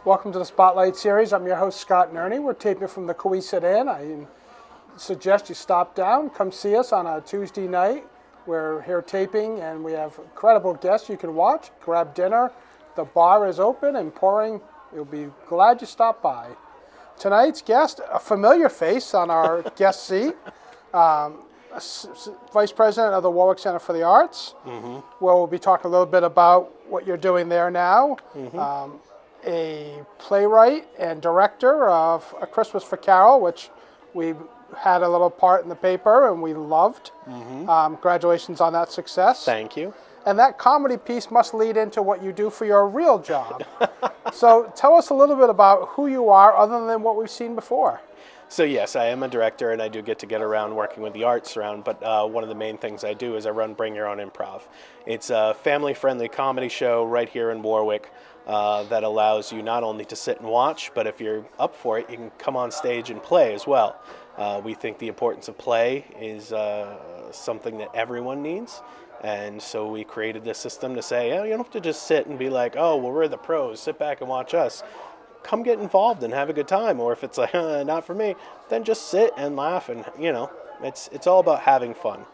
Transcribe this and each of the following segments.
Welcome to the Spotlight Series. I'm your host, Scott Nerney. We're taping from the Coesit Inn. I suggest you stop down, come see us on a Tuesday night. We're here taping, and we have incredible guests you can watch, grab dinner. The bar is open and pouring. You'll be glad you stopped by. Tonight's guest, a familiar face on our guest seat, Vice President of the Warwick Center for the Arts. Where we'll be talking a little bit about what you're doing there now. A playwright and director of A Christmas for Carol, which we had a little part in the paper and we loved. Congratulations on that success. Thank you. And that comedy piece must lead into what you do for your real job. So tell us a little bit about who you are other than what we've seen before. So yes, I am a director and I do get around working with the arts around, but one of the main things I do is I run Bring Your Own Improv. It's a family-friendly comedy show right here in Warwick that allows you not only to sit and watch, but if you're up for it, you can come on stage and play as well. We think the importance of play is something that everyone needs. And so we created this system to say, oh, you don't have to just sit and be like, oh, well, we're the pros, sit back and watch us. Come get involved and have a good time. Or if it's like, not for me, then just sit and laugh and, it's all about having fun.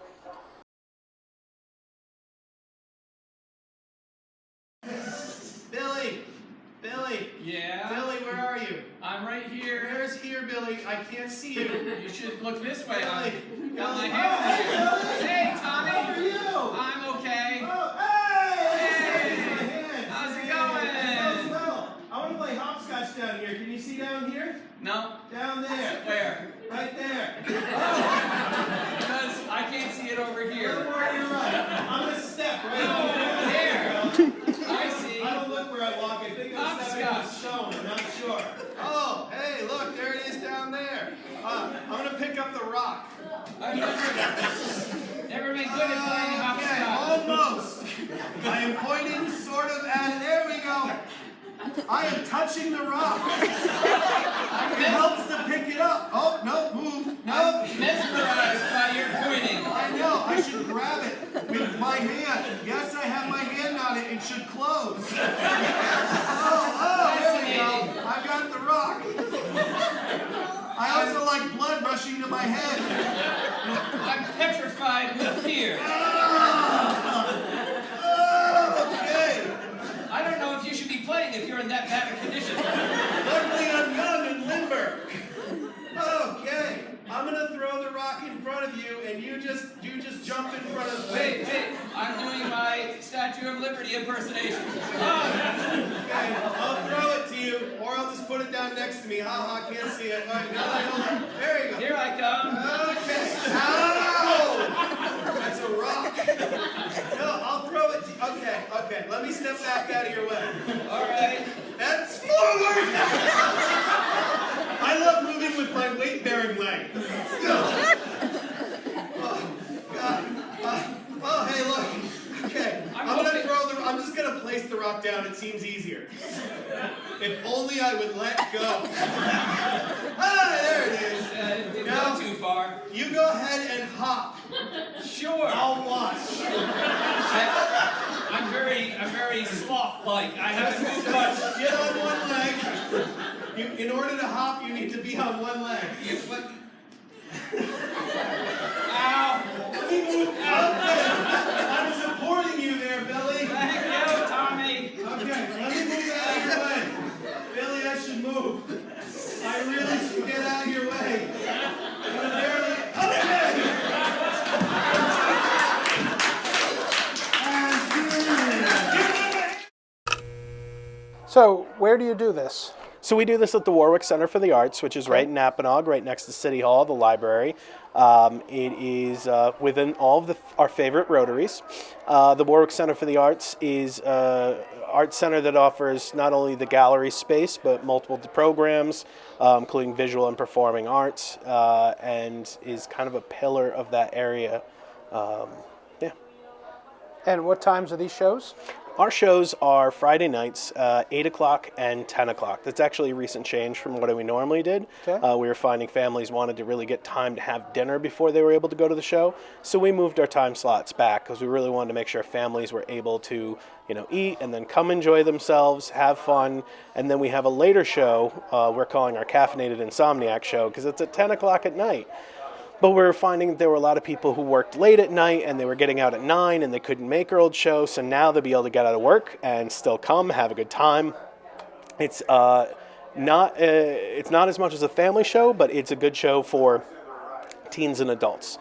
Billy. Yeah? Billy, where are you? I'm right here. Where's here, Billy? I can't see you. You should look this way. Billy. I've got my hand here. Hey, Tommy. How are you? I'm okay. Oh, hey! Hey! How's it going? Well, I want to play hopscotch down here. Can you see down here? No. Down there. Where? Right there. Because I can't see it over here. Don't worry, you're right. I'm going to step right There. I see. I don't look where I walk. I think I'm stepping in the stone. I'm not sure. Oh, hey, look, there it is down there. I'm going to pick up the rock. I've never been good at playing Okay, hopscotch. almost. I am pointing sort of at it. There we go. I am touching the rock. It helps to pick it up. Oh, no, move. No. I'm mesmerized by your pointing. I know. I should grab it with my hand. Yes, I have my hand on it. It should close. Oh, there we go. I got the rock. I also like blood rushing to my head. I'm petrified with fear. Okay. I don't know if you should be playing if you're in that bad a condition. Luckily, I'm young and limber. Okay. I'm gonna throw the rock in front of you, and you just jump in front of me. Wait, I'm doing my Statue of Liberty impersonation. Okay, I'll throw it to you, or I'll just put it down next to me. I can't see it. All right, now I hold it. There you go. Here I come. Okay. Ow! That's a rock. No, I'll throw it to you. Okay. Let me step back out of your way. All right. That's forward! I love moving with my weight-bearing leg. Let's go. Oh, God. Oh, hey, look. Okay. I'm just gonna place the rock down. It seems easier. If only I would let go. There it is. Didn't Now, go too far. You go ahead and hop. Sure. I'll watch. I'm very sloth-like. I haven't moved much. Get on one leg. In order to hop, you need to be on one leg. Ow. Let me move. Okay. I'm supporting you there, Billy. Thank you, Tommy. Okay, let me move out of your way. Billy, I should move. I really should get out of your way. I'm barely. Okay. So where do you do this? So we do this at the Warwick Center for the Arts, which is right in Nappanog, right next to City Hall, the library. It is within all of our favorite rotaries. The Warwick Center for the Arts is an art center that offers not only the gallery space, but multiple programs, including visual and performing arts, and is kind of a pillar of that area. And what times are these shows? Our shows are Friday nights, 8 o'clock and 10 o'clock. That's actually a recent change from what we normally did. Okay. We were finding families wanted to really get time to have dinner before they were able to go to the show. So we moved our time slots back because we really wanted to make sure families were able to, eat and then come enjoy themselves, have fun. And then we have a later show we're calling our Caffeinated Insomniac show because it's at 10 o'clock at night. But we were finding there were a lot of people who worked late at night and they were getting out at 9 and they couldn't make our old show. So now they'll be able to get out of work and still come, have a good time. It's not as much as a family show, but it's a good show for teens and adults.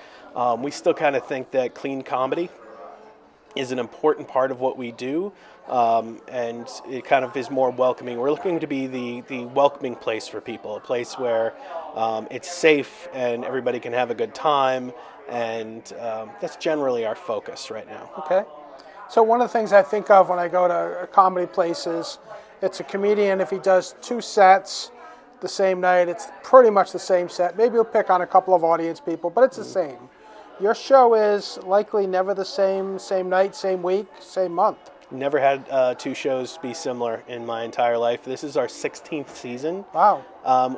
We still kind of think that clean comedy is an important part of what we do, and it kind of is more welcoming. We're looking to be the welcoming place for people, a place where it's safe and everybody can have a good time, and that's generally our focus right now. Okay. So one of the things I think of when I go to comedy places, it's a comedian, if he does 2 sets the same night, it's pretty much the same set. Maybe he'll pick on a couple of audience people, but it's the same. Your show is likely never the same night, same week, same month. Never had 2 shows be similar in my entire life. This is our 16th season. Wow.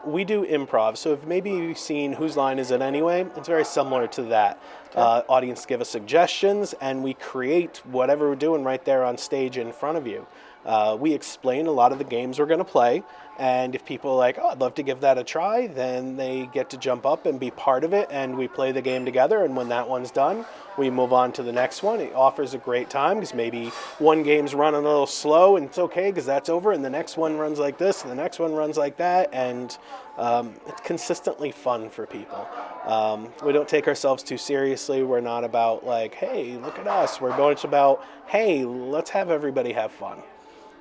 We do improv, so if maybe you've seen Whose Line Is It Anyway, it's very similar to that. Audience give us suggestions, and we create whatever we're doing right there on stage in front of you. We explain a lot of the games we're going to play, and if people are like, oh, I'd love to give that a try, then they get to jump up and be part of it, and we play the game together, and when that one's done, we move on to the next one. It offers a great time because maybe one game's running a little slow, and it's okay because that's over, and the next one runs like this, and the next one runs like that, and it's consistently fun for people. We don't take ourselves too seriously. We're not about like, hey, look at us. We're going about, hey, let's have everybody have fun.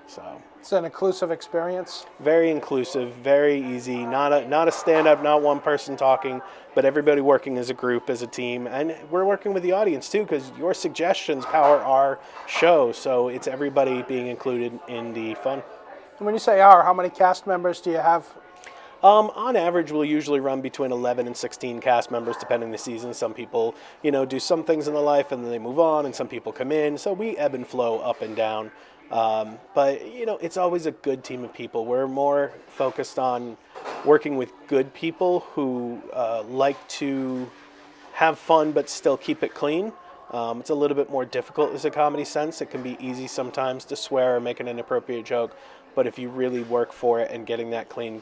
So It's an inclusive experience. very inclusive, very easy. Not a stand-up, not one person talking, but everybody working as a group, as a team, and we're working with the audience too, because your suggestions power our show. So it's everybody being included in the fun. And when you say our, how many cast members do you have? On average, we'll usually run between 11 and 16 cast members, depending the season. Some people, do some things in their life and then they move on, and some people come in. So we ebb and flow up and down. But it's always a good team of people. We're more focused on working with good people who like to have fun but still keep it clean. It's a little bit more difficult as a comedy sense. It can be easy sometimes to swear or make an inappropriate joke, but if you really work for it and getting that clean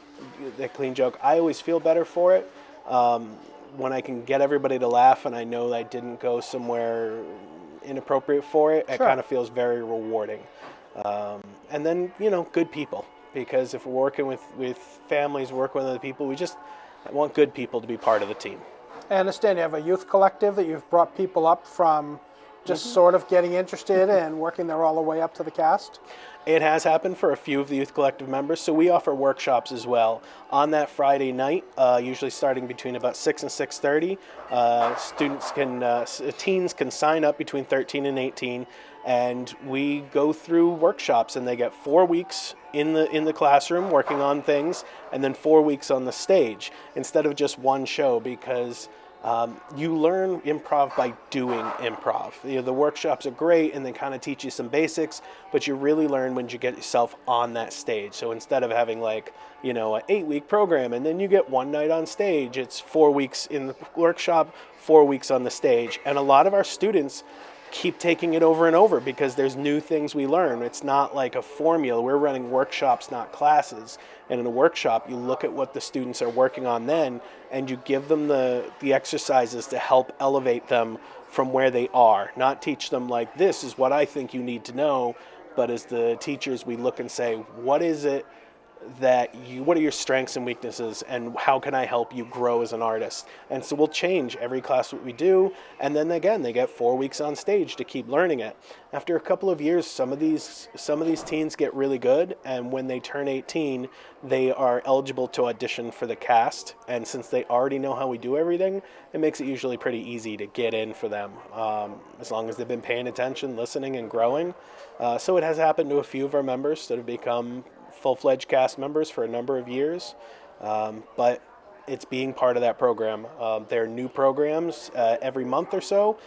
joke, I always feel better for it. When I can get everybody to laugh and I know that I didn't go somewhere inappropriate for it, it kind of feels very rewarding. And then, good people, because if we're working with families, working with other people, I want good people to be part of the team. I understand you have a youth collective that you've brought people up from just sort of getting interested and working their all the way up to the cast. It has happened for a few of the youth collective members, so we offer workshops as well. On that Friday night, usually starting between about 6 and 6:30, teens can sign up between 13 and 18, and we go through workshops, and they get 4 weeks in the classroom working on things, and then 4 weeks on the stage instead of just one show, because you learn improv by doing improv. The workshops are great and they kind of teach you some basics, but you really learn when you get yourself on that stage. So instead of having an 8-week program and then you get one night on stage, it's 4 weeks in the workshop, 4 weeks on the stage. And a lot of our students keep taking it over and over because there's new things we learn. It's not like a formula. We're running workshops, not classes. And in a workshop, you look at what the students are working on then, and you give them the exercises to help elevate them from where they are. Not teach them like, this is what I think you need to know, but as the teachers, we look and say, what is it what are your strengths and weaknesses, and how can I help you grow as an artist? And so we'll change every class what we do, and then again they get 4 weeks on stage to keep learning it. After a couple of years, some of these teens get really good, and when they turn 18, they are eligible to audition for the cast. And since they already know how we do everything, it makes it usually pretty easy to get in for them, as long as they've been paying attention, listening, and growing. So it has happened to a few of our members that have become full-fledged cast members for a number of years, but it's being part of that program. There are new programs every month or so,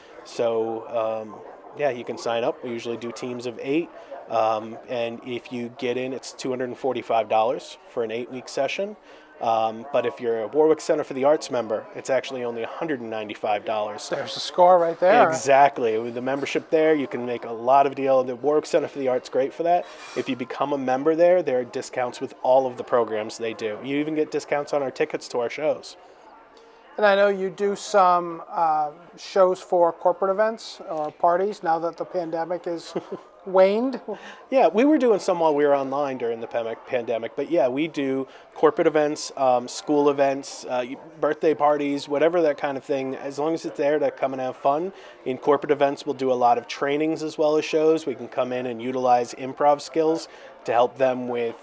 you can sign up. We usually do teams of 8. And if you get in, it's $245 for an 8-week session. But if you're a Warwick Center for the Arts member, it's actually only $195. There's a score right there. Exactly. With the membership there, you can make a lot of deal. The Warwick Center for the Arts is great for that. If you become a member there are discounts with all of the programs they do. You even get discounts on our tickets to our shows. And I know you do some shows for corporate events or parties now that the pandemic is waned. Yeah, we were doing some while we were online during the pandemic, but yeah, we do corporate events, school events, birthday parties, whatever that kind of thing. As long as it's there to come and have fun. In corporate events, we'll do a lot of trainings as well as shows. We can come in and utilize improv skills to help them with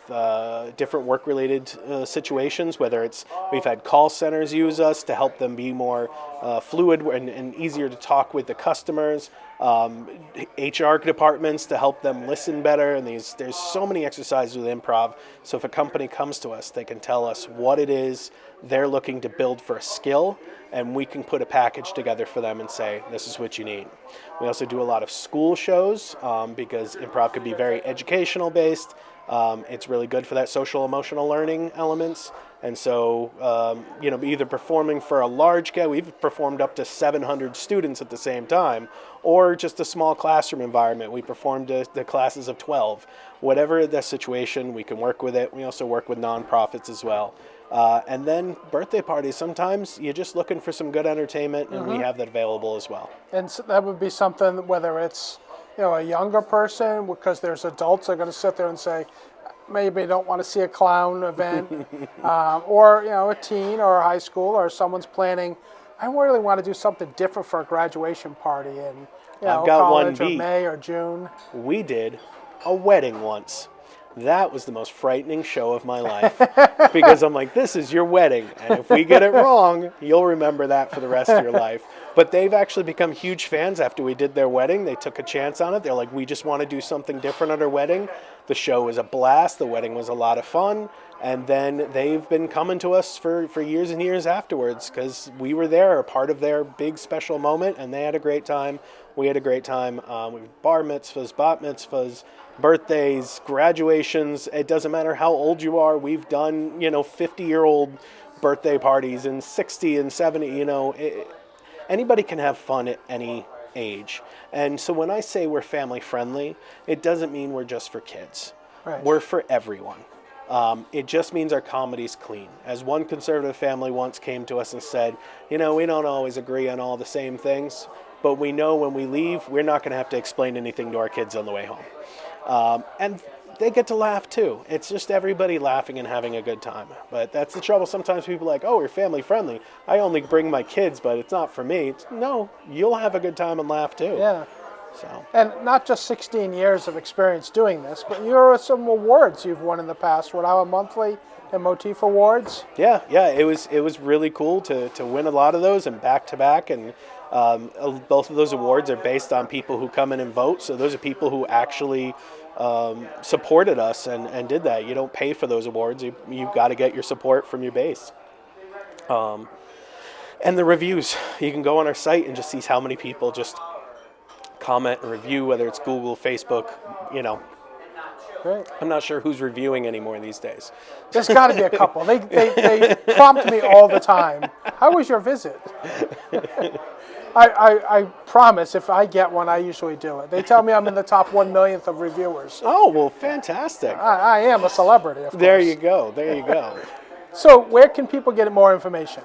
different work-related situations, whether it's, we've had call centers use us to help them be more fluid and easier to talk with the customers, HR departments to help them listen better, and there's so many exercises with improv. So if a company comes to us, they can tell us what it is they're looking to build for a skill, and we can put a package together for them and say, this is what you need. We also do a lot of school shows because improv could be very educational based. It's really good for that social emotional learning elements. And so, either performing for a large scale, we've performed up to 700 students at the same time, or just a small classroom environment. We performed the classes of 12. Whatever the situation, we can work with it. We also work with nonprofits as well. And then birthday parties, sometimes you're just looking for some good entertainment, and we have that available as well. And so that would be something, whether it's a younger person, because there's adults that are going to sit there and say, maybe they don't want to see a clown event, or a teen or a high school, or someone's planning, I really want to do something different for a graduation party in I've got college one or beat. May or June. We did a wedding once. That was the most frightening show of my life because I'm like, this is your wedding, and if we get it wrong, you'll remember that for the rest of your life. But they've actually become huge fans after we did their wedding. They took a chance on it. They're like, we just want to do something different at our wedding. The show was a blast. The wedding was a lot of fun. And then they've been coming to us for years and years afterwards because we were there, a part of their big special moment, and they had a great time. We had a great time. We had bar mitzvahs, bat mitzvahs, birthdays, graduations. It doesn't matter how old you are. We've done, 50-year-old birthday parties and 60 and 70, anybody can have fun at any age. And so when I say we're family friendly, it doesn't mean we're just for kids. Right. We're for everyone. It just means our comedy's clean. As one conservative family once came to us and said, we don't always agree on all the same things, but we know when we leave, we're not going to have to explain anything to our kids on the way home. And they get to laugh too. It's just everybody laughing and having a good time. But that's the trouble. Sometimes people are like, oh, we're family friendly. I only bring my kids, but it's not for me. No, you'll have a good time and laugh too. Yeah. So. And not just 16 years of experience doing this, but you're some awards you've won in the past. Rhode Island Monthly and Motif Awards. Yeah. It was really cool to win a lot of those and back to back. And both of those awards are based on people who come in and vote. So those are people who actually supported us and did that. You don't pay for those awards. You've got to get your support from your base. And the reviews. You can go on our site and just see how many people just comment and review, whether it's Google, Facebook, Great. I'm not sure who's reviewing anymore these days. There's got to be a couple. They prompt me all the time. How was your visit? I promise if I get one, I usually do it. They tell me I'm in the top 1/1,000,000th of reviewers. Oh, well, fantastic. I am a celebrity, of course. There you go. So where can people get more information?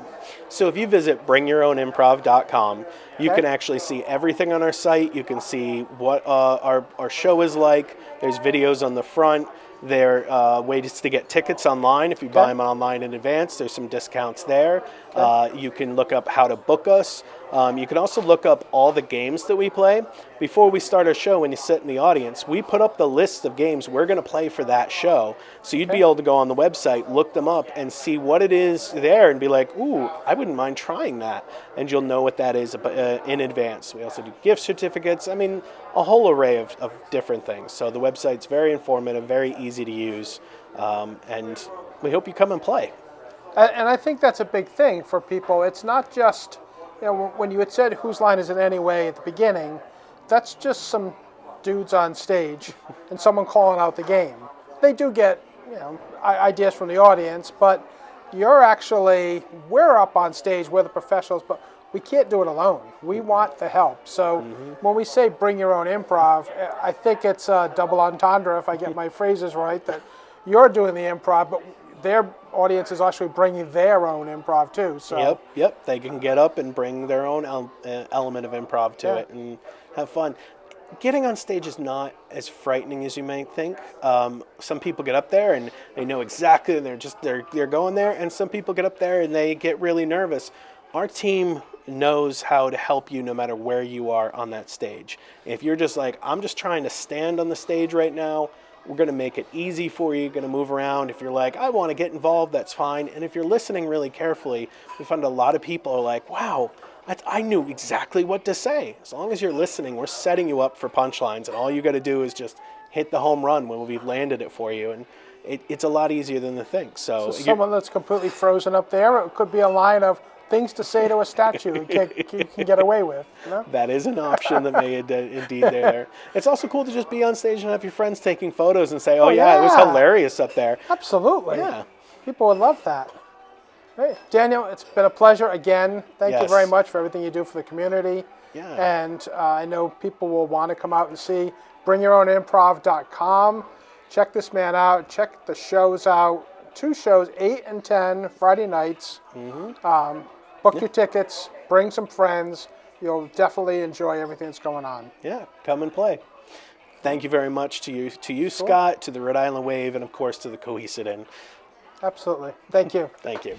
So if you visit bringyourownimprov.com, you can actually see everything on our site. You can see what our show is like. There's videos on the front. There are ways to get tickets online. If you buy them online in advance, there's some discounts there. You can look up how to book us. You can also look up all the games that we play. Before we start our show, when you sit in the audience, we put up the list of games we're going to play for that show. So you'd be able to go on the website, look them up, and see what it is there and be like, ooh, I wouldn't mind trying that. And you'll know what that is in advance. We also do gift certificates. I mean, a whole array of different things. So the website's very informative, very easy to use, and we hope you come and play. And I think that's a big thing for people. It's not just, when you had said whose line is it anyway at the beginning, that's just some dudes on stage and someone calling out the game. They do get, ideas from the audience, but we're up on stage, we're the professionals, but we can't do it alone. We want the help. So when we say bring your own improv, I think it's a double entendre, if I get my phrases right, that you're doing the improv, but their audience is actually bringing their own improv too. So Yep. They can get up and bring their own element of improv to it and have fun. Getting on stage is not as frightening as you may think. Some people get up there and they know exactly, and they're going there. And some people get up there and they get really nervous. Our team knows how to help you no matter where you are on that stage. If you're just like, I'm just trying to stand on the stage right now, we're going to make it easy for you. You're going to move around. If you're like, I want to get involved, that's fine. And if you're listening really carefully, we find a lot of people are like, wow, I knew exactly what to say. As long as you're listening, we're setting you up for punchlines, and all you got to do is just hit the home run when we've landed it for you. And it's a lot easier than the thing. So someone that's completely frozen up there, it could be a line of things to say to a statue you can get away with. That is an option that may indeed there. It's also cool to just be on stage and have your friends taking photos and say, oh yeah, it was hilarious up there. Absolutely. Yeah. People would love that. Hey, Daniel, it's been a pleasure again. Thank you very much for everything you do for the community. Yeah. And I know people will want to come out and see. BringYourOwnImprov.com. Check this man out. Check the shows out. 2 shows, 8 and 10, Friday nights. Book your tickets. Bring some friends. You'll definitely enjoy everything that's going on. Yeah, come and play. Thank you very much to you, Scott, to the Rhode Island Wave, and of course to the Cohesive Inn. Absolutely. Thank you. Thank you.